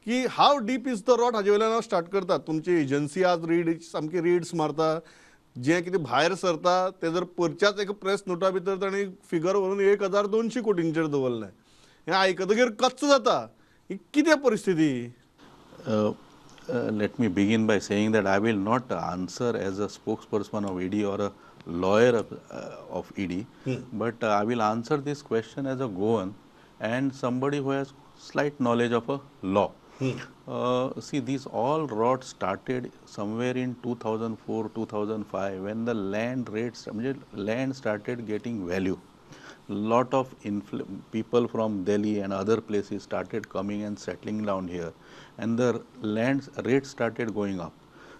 की हाव deep is the rot हाजे वयल्यान हांव स्टार्ट करता. तुमची एजन्सी आज सामकी रीड्स मारता, जें कितें भायर सरता तें जर परच्याच एक प्रेस नोटा भितर तांणी फिगर व्हरून 1200 कोटींचेर दवरलें. हें आयकतकीर कच्च जाता. ही कितें परिस्थिती? Let me begin by saying that I will not answer as a spokesperson of ED or a lawyer of ED, but I will answer this question as a Goan and somebody who has slight knowledge of a law. See, these all rot started somewhere in 2004, 2005 when the land rates, land started getting value. Lot of people from Delhi and other places started coming and settling down here, and the land rates started going up.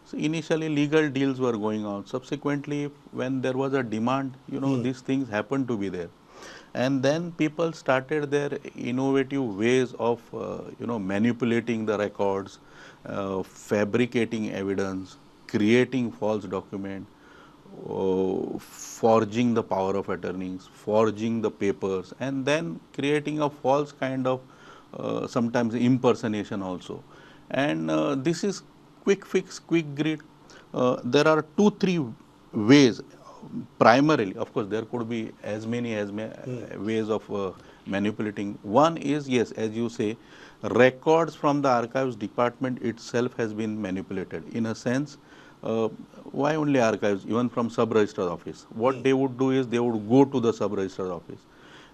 So initially legal deals were going on. Subsequently, when there was a demand, these things happened to be there. And then people started their innovative ways of manipulating the records, fabricating evidence, creating false document, forging the power of attorneys, forging the papers, and then creating a false kind of sometimes impersonation also. And this is quick fix, quick grid. There are 2-3 ways. Primarily, of course, there could be as many ways of manipulating. One is, yes, as you say, records from the archives department itself has been manipulated. In a sense, why only archives? Even from sub-registrar's office. What they would do is they would go to the sub-registrar's office.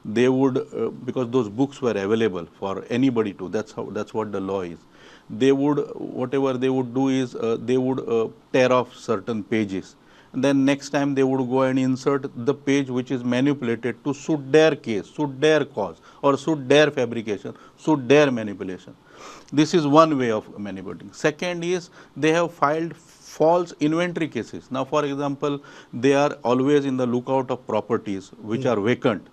They would, because those books were available for anybody to. That's what the law is. They would, whatever they would do is they would tear off certain pages. And then next time they would go and insert the page which is manipulated to suit their case, suit their cause, or suit their fabrication, suit their manipulation. This is one way of manipulating. Second is they have filed false inventory cases. Now, for example, they are always in the lookout of properties which are vacant.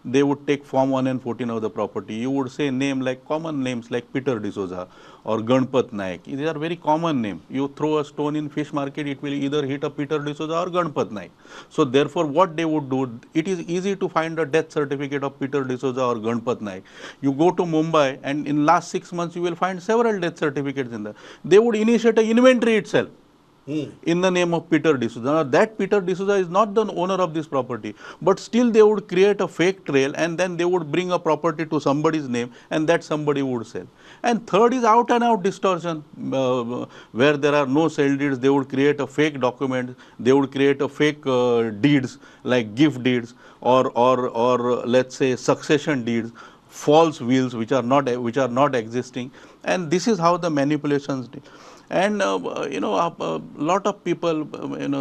They would take Form 1 and 14 of the property. You would say name like common names like Peter D'Souza or Ganpat Naik. These are very common names. You throw a stone in fish market, it will either hit a Peter D'Souza or Ganpat Naik. So therefore, what they would do, it is easy to find a death certificate of Peter D'Souza or Ganpat Naik. You go to Mumbai and in last 6 months, you will find several death certificates in there. They would initiate an inventory itself. In the name of Peter D'Souza. Now, that Peter D'Souza is not the owner of this property, but still they would create a fake trail and then they would bring a property to somebody's name and that somebody would sell. And third is out and out distortion, where there are no sale deeds. They would create a fake document, they would create a fake deeds like gift deeds or let's say succession deeds, false wills which are not existing, and this is how the manipulations do. And a lot of people,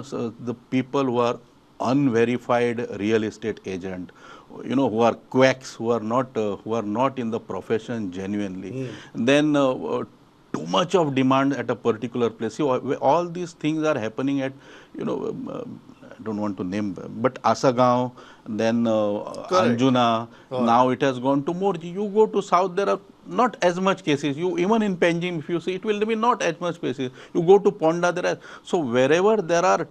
so the people who are unverified real estate agent, who are quacks, who are not in the profession genuinely, then too much of demand at a particular place. See, all these things are happening at, I don't want to name, but Asagaon, then Anjuna. Now it has gone to Morji. You go to south, there are not as much cases. You even in Panjim, if you see, it will be not as much cases. You go to Ponda, there are. So wherever there are,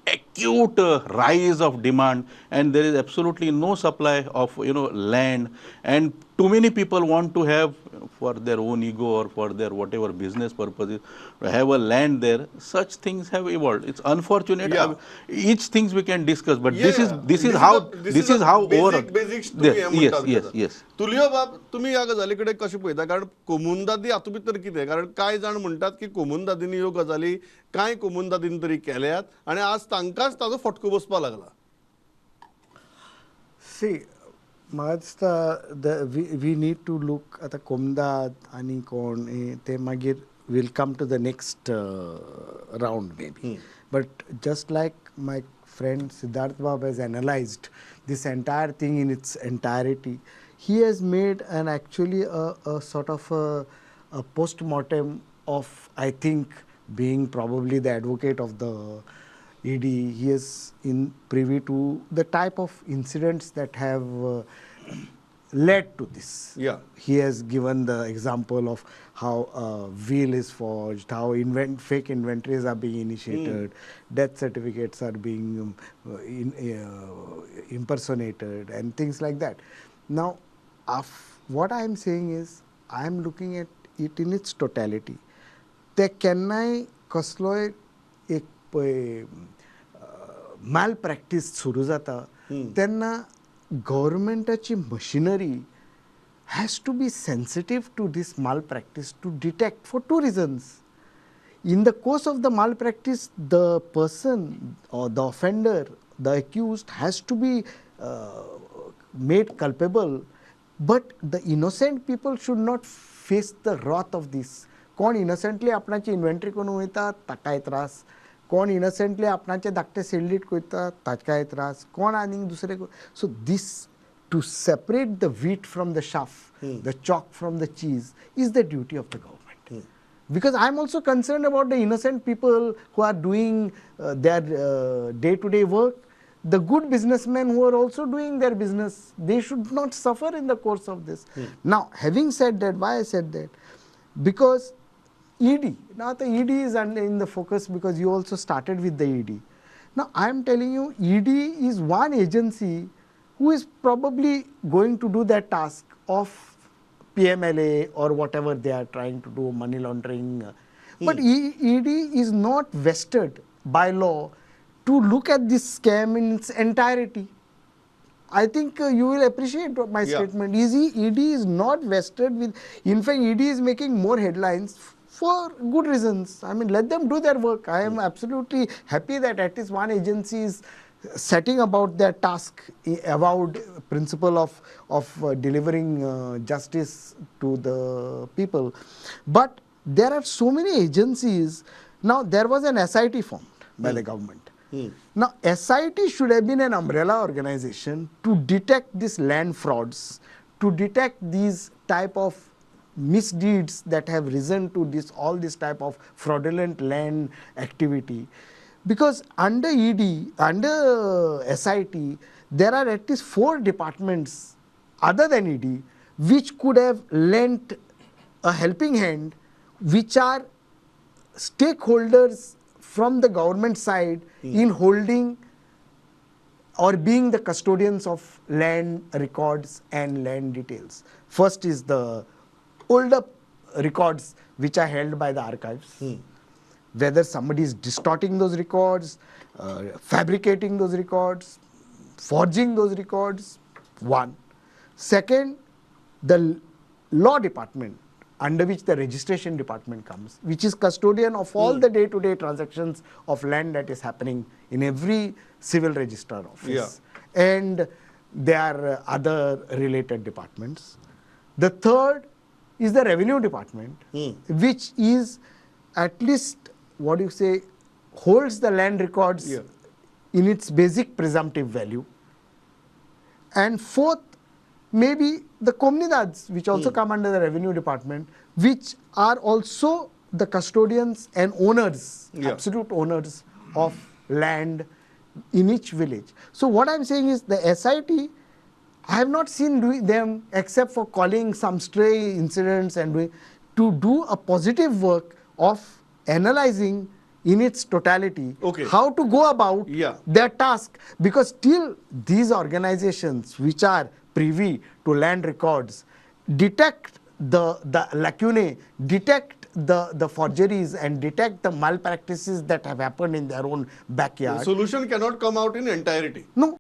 acute rise of demand and there is absolutely no supply of land, and too many people want to have for their own ego or for their whatever business purposes have a land there. Such things have evolved. It's unfortunate. Each things we can discuss, but this is how overall. Yes. Tulio बाब, तुम्ही ह्या गजाली कडेन कशें पळयता? कारण कोमुनदादी हातूंत भितर कितें? कारण कांय जाण म्हणटात की कोमुनदादींनी ह्यो गजाली कांय कोमुनदादीन तरी केल्यात आनी आज तांकांच ताजो फटको बसपाक लागला. See, we need to look at the Komdad and Kon. They will come to the next round maybe. But just like my friend Siddharth Bab has analyzed this entire thing in its entirety, he has made actually a sort of a post-mortem of, I think, being probably the advocate of the ED. He is privy to the type of incidents that have led to this. He has given the example of how a will is forged, how fake inventories are being initiated, death certificates are being impersonated and things like that. Now, what I am saying is, I am looking at it in its totality, ते केन्नाय कसलोय एक पळय माल practice सुरू जाता तेन्ना गव्हर्मेंटाची machinery has to be sensitive to this malpractice to detect for two reasons. In the course of the malpractice, the person or the offender, the accused has to be made culpable, but the innocent people should not face the wrath of this. कोण innocently आपणाची inventory करून वयता ताकाय त्रास, कोण innocently आपणाचे धाकटे सेल्डीट कोयता ताकाय त्रास, कोण आनीक दुसरे so this to separate the wheat from the chaff, the chalk from the cheese, is the duty of the government. Because I am also concerned about the innocent people who are doing their day-to-day work. The good businessmen who are also doing their business, they should not suffer in the course of this. Now, having said that, why I said that? Because ED, now the ED is in the focus because you also started with the ED. Now, I am telling you, ED is one agency who is probably going to do that task of PMLA or whatever they are trying to do, money laundering. But ED is not vested by law to look at this scam in its entirety. I think you will appreciate my statement. ED is not vested with, in fact, ED is making more headlines for good reasons. I mean, let them do their work. I am absolutely happy that at least one agency is setting about their task, avowed principle of delivering justice to the people. But there are so many agencies. Now, there was an SIT formed by the government. Now, SIT should have been an umbrella organization to detect these land frauds, to detect these type of misdeeds that have risen to this all this type of fraudulent land activity. Because under ED, under SIT, there are at least 4 departments other than ED which could have lent a helping hand, which are stakeholders from the government side in holding or being the custodians of land records and land details. First is the older records which are held by the archives. Whether somebody is distorting those records, fabricating those records, forging those records, one. Second, the law department, under which the registration department comes, which is custodian of all the day-to-day transactions of land that is happening in every civil registrar office. And there are other related departments. The third is the revenue department, which is at least, what do you say, holds the land records in its basic presumptive value. And fourth, maybe the comunidades, which also come under the revenue department, which are also the custodians and owners, absolute owners of land in each village. So what I'm saying is the SIT, I have not seen them except for calling some stray incidents and to do a positive work of analyzing in its totality how to go about their task, because still these organizations which are privy to land records detect the lacunae, detect the forgeries and detect the malpractices that have happened in their own backyard. The solution cannot come out in entirety. No.